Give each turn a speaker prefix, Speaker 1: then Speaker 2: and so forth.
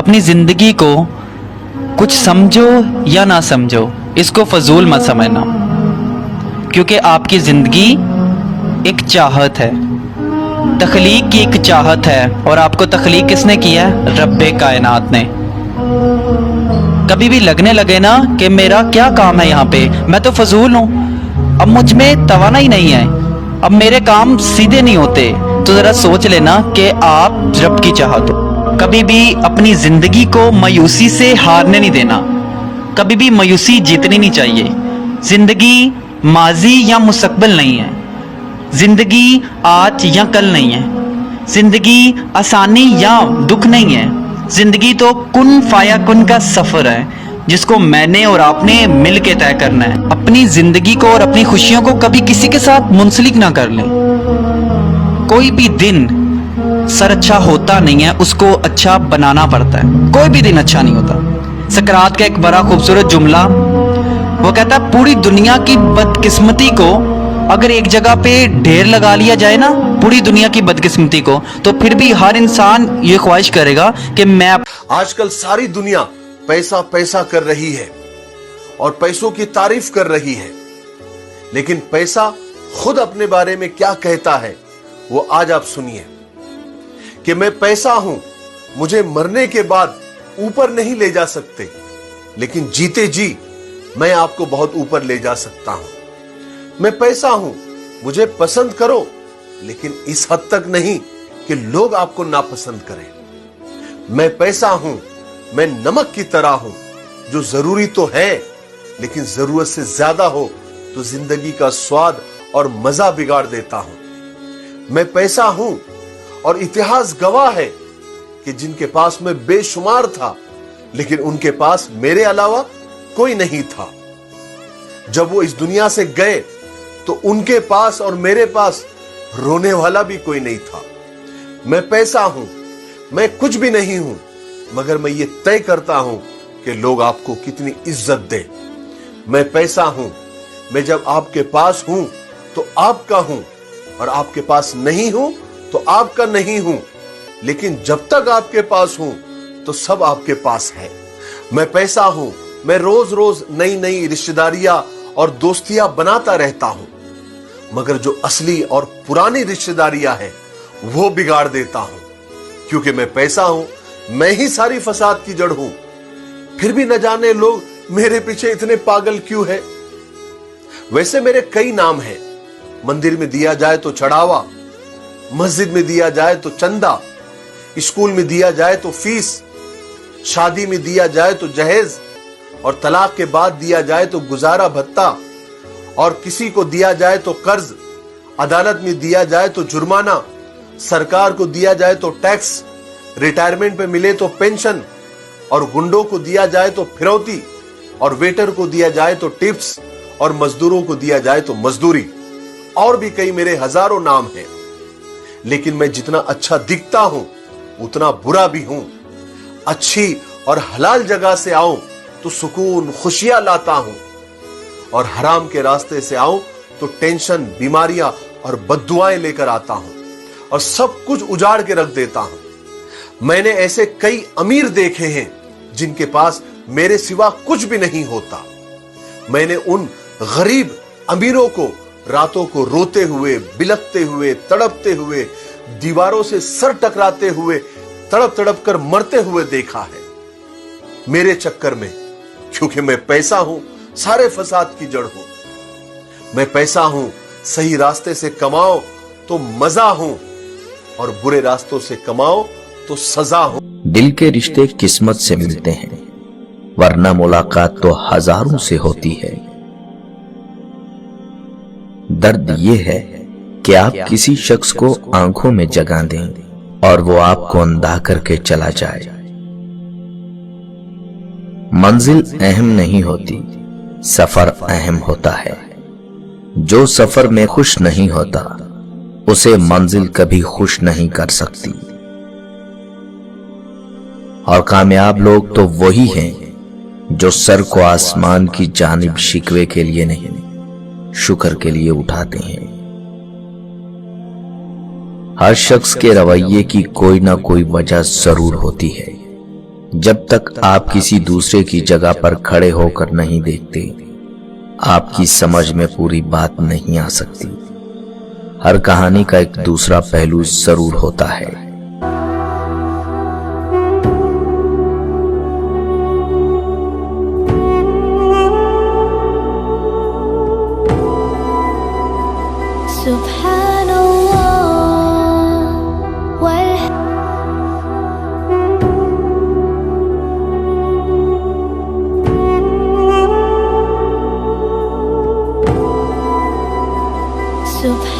Speaker 1: अपनी ज़िंदगी को कुछ समझो या ना समझो, इसको फजूल मत समझना, क्योंकि आपकी ज़िंदगी एक चाहत है, तख्लीक की एक चाहत है। और आपको तख्लीक किसने किया है? रब्बे कायनात ने। कभी भी लगने लगे ना कि मेरा क्या काम है यहाँ पे, मैं तो फजूल हूँ, अब मुझ में तवाना ही नहीं है, अब मेरे काम सीधे नहीं होते, तो ज़रा सोच लेना कि आप रब की चाहत हो। कभी भी अपनी ज़िंदगी को मायूसी से हारने नहीं देना, कभी भी मायूसी जीतनी नहीं चाहिए। ज़िंदगी माजी या मुस्तकबिल नहीं है, ज़िंदगी आज या कल नहीं है, ज़िंदगी आसानी या दुख नहीं है, ज़िंदगी तो कुन फाया कुन का सफ़र है, जिसको मैंने और आपने मिल के तय करना है। अपनी ज़िंदगी को और अपनी खुशियों को कभी किसी के साथ मुंसलिक ना कर लें। कोई भी दिन सर अच्छा होता नहीं है, उसको अच्छा बनाना पड़ता है। कोई भी दिन अच्छा नहीं होता। सकरात का एक बड़ा खूबसूरत जुमला, वो कहता है पूरी दुनिया की बदकिस्मती को अगर एक जगह पे ढेर लगा लिया जाए ना, पूरी दुनिया की बदकिस्मती को, तो फिर भी हर इंसान ये ख्वाहिश करेगा कि मैं।
Speaker 2: आजकल सारी दुनिया पैसा पैसा कर रही है और पैसों की तारीफ कर रही है, लेकिन पैसा खुद अपने बारे में क्या कहता है वो आज आप सुनिए कि मैं पैसा हूं, मुझे मरने के बाद ऊपर नहीं ले जा सकते, लेकिन जीते जी मैं आपको बहुत ऊपर ले जा सकता हूं। मैं पैसा हूं, मुझे पसंद करो, लेकिन इस हद तक नहीं कि लोग आपको नापसंद करें। मैं पैसा हूं, मैं नमक की तरह हूं, जो जरूरी तो है, लेकिन जरूरत से ज्यादा हो तो जिंदगी का स्वाद और मजा बिगाड़ देता हूं। मैं पैसा हूं और इतिहास गवाह है कि जिनके पास मैं बेशुमार था, लेकिन उनके पास मेरे अलावा कोई नहीं था। जब वो इस दुनिया से गए तो उनके पास और मेरे पास रोने वाला भी कोई नहीं था। मैं पैसा हूं, मैं कुछ भी नहीं हूं, मगर मैं ये तय करता हूं कि लोग आपको कितनी इज्जत दें। मैं पैसा हूं, मैं जब आपके पास हूं तो आपका हूं, और आपके पास नहीं हूं तो आपका नहीं हूं, लेकिन जब तक आपके पास हूं तो सब आपके पास है। मैं पैसा हूं, मैं रोज रोज नई नई रिश्तेदारियां और दोस्तियां बनाता रहता हूं, मगर जो असली और पुरानी रिश्तेदारियां हैं वो बिगाड़ देता हूं, क्योंकि मैं पैसा हूं, मैं ही सारी फसाद की जड़ हूं। फिर भी न जाने लोग मेरे पीछे इतने पागल क्यों है। वैसे मेरे कई नाम हैं, मंदिर में दिया जाए तो चढ़ावा, मस्जिद में दिया जाए तो चंदा, स्कूल में दिया जाए तो फीस, शादी में दिया जाए तो जहेज, और तलाक के बाद दिया जाए तो गुजारा भत्ता, और किसी को दिया जाए तो कर्ज, अदालत में दिया जाए तो जुर्माना, सरकार को दिया जाए तो टैक्स, रिटायरमेंट पे मिले तो पेंशन, और गुंडों को दिया जाए तो फिरौती, और वेटर को दिया जाए तो टिप्स, और मजदूरों को दिया जाए तो मजदूरी। और भी कई मेरे हजारों नाम हैं, लेकिन मैं जितना अच्छा दिखता हूं उतना बुरा भी हूं। अच्छी और हलाल जगह से आऊं तो सुकून खुशियां लाता हूं, और हराम के रास्ते से आऊं तो टेंशन, बीमारियां और बद्दुआएं लेकर आता हूं, और सब कुछ उजाड़ के रख देता हूं। मैंने ऐसे कई अमीर देखे हैं जिनके पास मेरे सिवा कुछ भी नहीं होता। मैंने उन गरीब अमीरों को रातों को रोते हुए, बिलखते हुए, तड़पते हुए, दीवारों से सर टकराते हुए, तड़प तड़प कर मरते हुए देखा है मेरे चक्कर में, क्योंकि मैं पैसा हूं, सारे फसाद की जड़ हूं। मैं पैसा हूं, सही रास्ते से कमाओ तो मजा हूं, और बुरे रास्तों से कमाओ तो सजा हूं।
Speaker 3: दिल के रिश्ते किस्मत से मिलते हैं, वरना मुलाकात तो हजारों से होती है। दर्द ये है कि आप किसी शख्स को आंखों में जगा दें और वो आपको अंधा करके चला जाए। मंजिल अहम नहीं होती, सफर अहम होता है। जो सफर में खुश नहीं होता उसे मंजिल कभी खुश नहीं कर सकती। और कामयाब लोग तो वही हैं जो सर को आसमान की जानिब शिकवे के लिए नहीं, शुक्र के लिए उठाते हैं। हर शख्स के रवैये की कोई ना कोई वजह जरूर होती है, जब तक आप किसी दूसरे की जगह पर खड़े होकर नहीं देखते, आपकी समझ में पूरी बात नहीं आ सकती। हर कहानी का एक दूसरा पहलू जरूर होता है।
Speaker 4: Subhanallah.